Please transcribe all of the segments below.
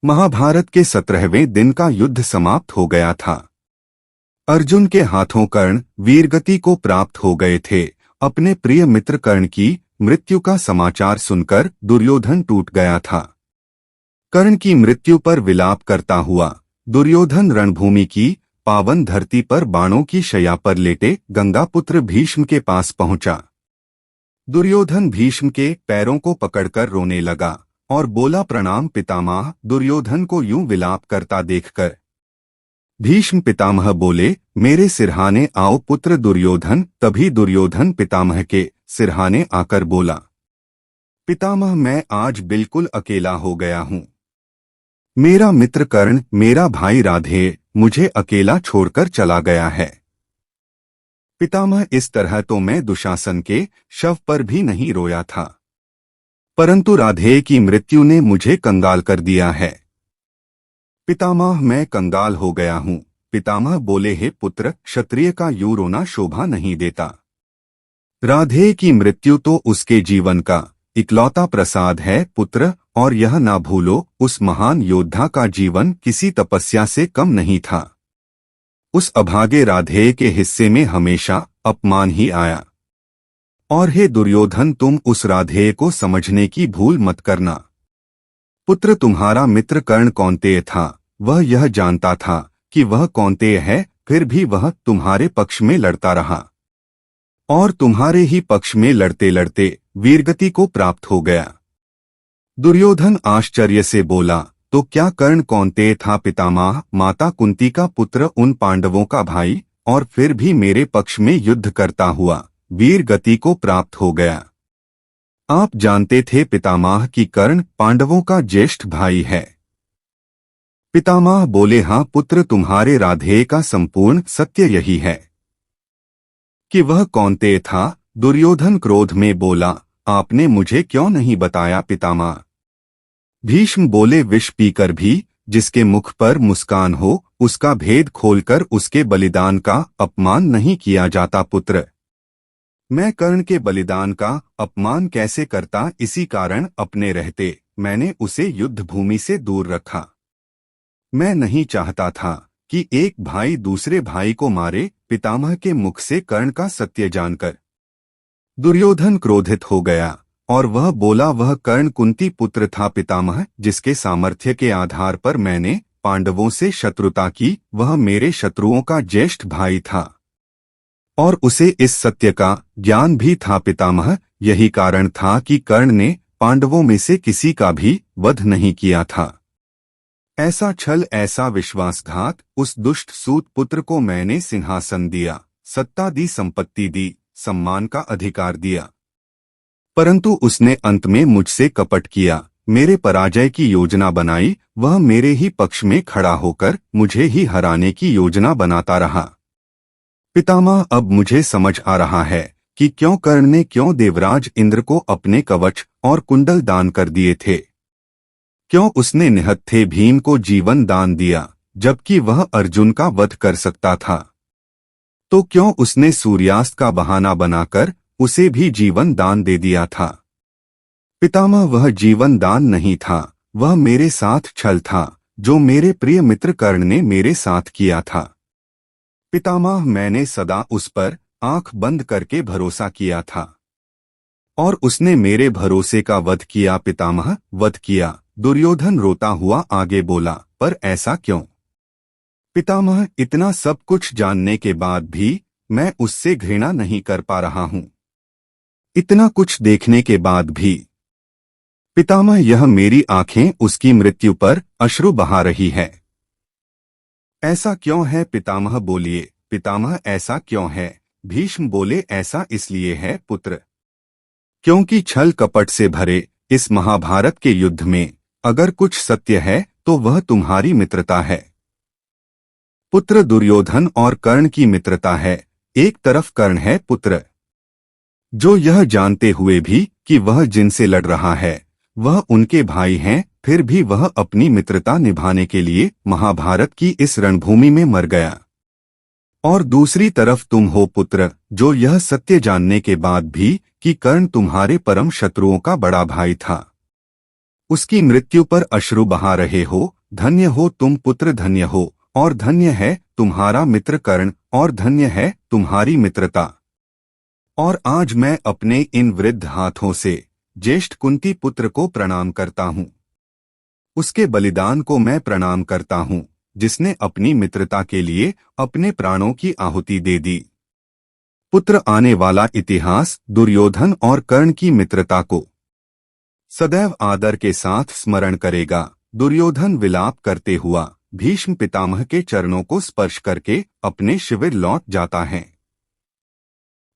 महाभारत के 17वें दिन का युद्ध समाप्त हो गया था। अर्जुन के हाथों कर्ण वीरगति को प्राप्त हो गए थे। अपने प्रिय मित्र कर्ण की मृत्यु का समाचार सुनकर दुर्योधन टूट गया था। कर्ण की मृत्यु पर विलाप करता हुआ दुर्योधन रणभूमि की पावन धरती पर बाणों की शैया पर लेटे गंगापुत्र भीष्म के पास पहुंचा। दुर्योधन भीष्म के पैरों को पकड़कर रोने लगा और बोला, प्रणाम पितामह। दुर्योधन को यूं विलाप करता देखकर भीष्म पितामह बोले, मेरे सिरहाने आओ पुत्र दुर्योधन। तभी दुर्योधन पितामह के सिरहाने आकर बोला, पितामह मैं आज बिल्कुल अकेला हो गया हूं। मेरा मित्र कर्ण, मेरा भाई राधेय मुझे अकेला छोड़कर चला गया है। पितामह इस तरह तो मैं दुशासन के शव पर भी नहीं रोया था, परंतु राधेय की मृत्यु ने मुझे कंगाल कर दिया है। पितामह मैं कंगाल हो गया हूँ। पितामह बोले, हे पुत्र, क्षत्रिय का यूं रोना शोभा नहीं देता। राधेय की मृत्यु तो उसके जीवन का इकलौता प्रसाद है पुत्र, और यह ना भूलो उस महान योद्धा का जीवन किसी तपस्या से कम नहीं था। उस अभागे राधेय के हिस्से में हमेशा अपमान ही आया। और हे दुर्योधन, तुम उस राधेय को समझने की भूल मत करना। पुत्र, तुम्हारा मित्र कर्ण कौन्तेय था। वह यह जानता था कि वह कौन्तेय है, फिर भी वह तुम्हारे पक्ष में लड़ता रहा और तुम्हारे ही पक्ष में लड़ते लड़ते वीरगति को प्राप्त हो गया। दुर्योधन आश्चर्य से बोला, तो क्या कर्ण कौन्तेय था पितामह? माता कुंती का पुत्र, उन पांडवों का भाई, और फिर भी मेरे पक्ष में युद्ध करता हुआ वीर गति को प्राप्त हो गया। आप जानते थे पितामह कि कर्ण पांडवों का ज्येष्ठ भाई है। पितामह बोले, हाँ पुत्र, तुम्हारे राधेय का संपूर्ण सत्य यही है कि वह कौन्तेय था। दुर्योधन क्रोध में बोला, आपने मुझे क्यों नहीं बताया पितामह? भीष्म बोले, विष पीकर भी जिसके मुख पर मुस्कान हो, उसका भेद खोलकर उसके बलिदान का अपमान नहीं किया जाता पुत्र। मैं कर्ण के बलिदान का अपमान कैसे करता? इसी कारण अपने रहते मैंने उसे युद्ध भूमि से दूर रखा। मैं नहीं चाहता था कि एक भाई दूसरे भाई को मारे। पितामह के मुख से कर्ण का सत्य जानकर दुर्योधन क्रोधित हो गया और वह बोला, वह कर्ण कुंती पुत्र था पितामह, जिसके सामर्थ्य के आधार पर मैंने पांडवों से शत्रुता की। वह मेरे शत्रुओं का ज्येष्ठ भाई था और उसे इस सत्य का ज्ञान भी था पितामह। यही कारण था कि कर्ण ने पांडवों में से किसी का भी वध नहीं किया था। ऐसा छल, ऐसा विश्वासघात, उस दुष्ट सूत पुत्र को मैंने सिंहासन दिया, सत्ता दी, संपत्ति दी, सम्मान का अधिकार दिया, परंतु उसने अंत में मुझसे कपट किया, मेरे पराजय की योजना बनाई। वह मेरे ही पक्ष में खड़ा होकर मुझे ही हराने की योजना बनाता रहा। पितामह, अब मुझे समझ आ रहा है कि कर्ण ने क्यों देवराज इंद्र को अपने कवच और कुंडल दान कर दिए थे। क्यों उसने निहत्थे भीम को जीवन दान दिया जबकि वह अर्जुन का वध कर सकता था। तो क्यों उसने सूर्यास्त का बहाना बनाकर उसे भी जीवन दान दे दिया था। पितामह, वह जीवन दान नहीं था, वह मेरे साथ छल था जो मेरे प्रिय मित्र कर्ण ने मेरे साथ किया था। पितामह, मैंने सदा उस पर आंख बंद करके भरोसा किया था और उसने मेरे भरोसे का वध किया पितामह, वध किया। दुर्योधन रोता हुआ आगे बोला, पर ऐसा क्यों? पितामह, इतना सब कुछ जानने के बाद भी मैं उससे घृणा नहीं कर पा रहा हूं। इतना कुछ देखने के बाद भी पितामह, यह मेरी आंखें उसकी मृत्यु पर अश्रु बहा रही है। ऐसा क्यों है पितामह? बोलिए पितामह, ऐसा क्यों है? भीष्म बोले, ऐसा इसलिए है पुत्र, क्योंकि छल कपट से भरे इस महाभारत के युद्ध में अगर कुछ सत्य है तो वह तुम्हारी मित्रता है पुत्र। दुर्योधन और कर्ण की मित्रता है। एक तरफ कर्ण है पुत्र, जो यह जानते हुए भी कि वह जिनसे लड़ रहा है वह उनके भाई हैं, फिर भी वह अपनी मित्रता निभाने के लिए महाभारत की इस रणभूमि में मर गया। और दूसरी तरफ तुम हो पुत्र, जो यह सत्य जानने के बाद भी कि कर्ण तुम्हारे परम शत्रुओं का बड़ा भाई था, उसकी मृत्यु पर अश्रु बहा रहे हो। धन्य हो तुम पुत्र, धन्य हो, और धन्य है तुम्हारा मित्र कर्ण, और धन्य है तुम्हारी मित्रता। और आज मैं अपने इन वृद्ध हाथों से ज्येष्ठ कुंती पुत्र को प्रणाम करता हूँ। उसके बलिदान को मैं प्रणाम करता हूँ, जिसने अपनी मित्रता के लिए अपने प्राणों की आहुति दे दी। पुत्र आने वाला इतिहास दुर्योधन और कर्ण की मित्रता को सदैव आदर के साथ स्मरण करेगा। दुर्योधन विलाप करते हुआ भीष्म पितामह के चरणों को स्पर्श करके अपने शिविर लौट जाता है।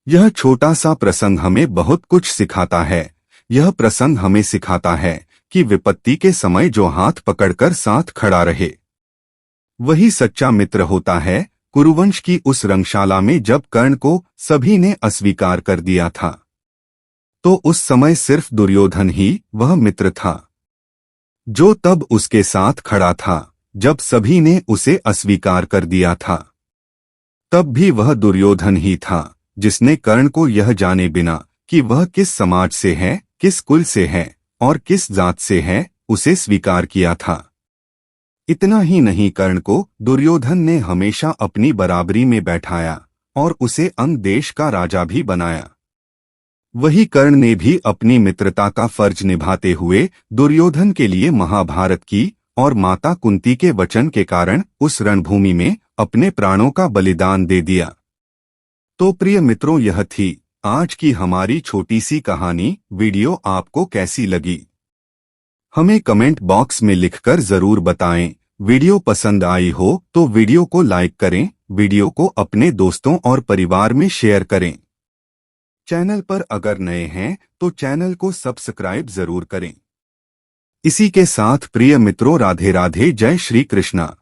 यह छोटा सा प्रसंग हमें बहुत कुछ सिखाता है। यह प्रसंग हमें सिखाता है कि विपत्ति के समय जो हाथ पकड़कर साथ खड़ा रहे, वही सच्चा मित्र होता है। कुरुवंश की उस रंगशाला में जब कर्ण को सभी ने अस्वीकार कर दिया था, तो उस समय सिर्फ दुर्योधन ही वह मित्र था जो तब उसके साथ खड़ा था। जब सभी ने उसे अस्वीकार कर दिया था, तब भी वह दुर्योधन ही था जिसने कर्ण को यह जाने बिना कि वह किस समाज से है, किस कुल से है और किस जात से है, उसे स्वीकार किया था। इतना ही नहीं, कर्ण को दुर्योधन ने हमेशा अपनी बराबरी में बैठाया और उसे अंग देश का राजा भी बनाया। वही कर्ण ने भी अपनी मित्रता का फर्ज निभाते हुए दुर्योधन के लिए महाभारत की और माता कुंती के वचन के कारण उस रणभूमि में अपने प्राणों का बलिदान दे दिया। तो प्रिय मित्रों, यह थी आज की हमारी छोटी सी कहानी। वीडियो आपको कैसी लगी हमें कमेंट बॉक्स में लिखकर जरूर बताएं। वीडियो पसंद आई हो तो वीडियो को लाइक करें, वीडियो को अपने दोस्तों और परिवार में शेयर करें। चैनल पर अगर नए हैं तो चैनल को सब्सक्राइब जरूर करें। इसी के साथ प्रिय मित्रों, राधे राधे, जय श्री कृष्णा।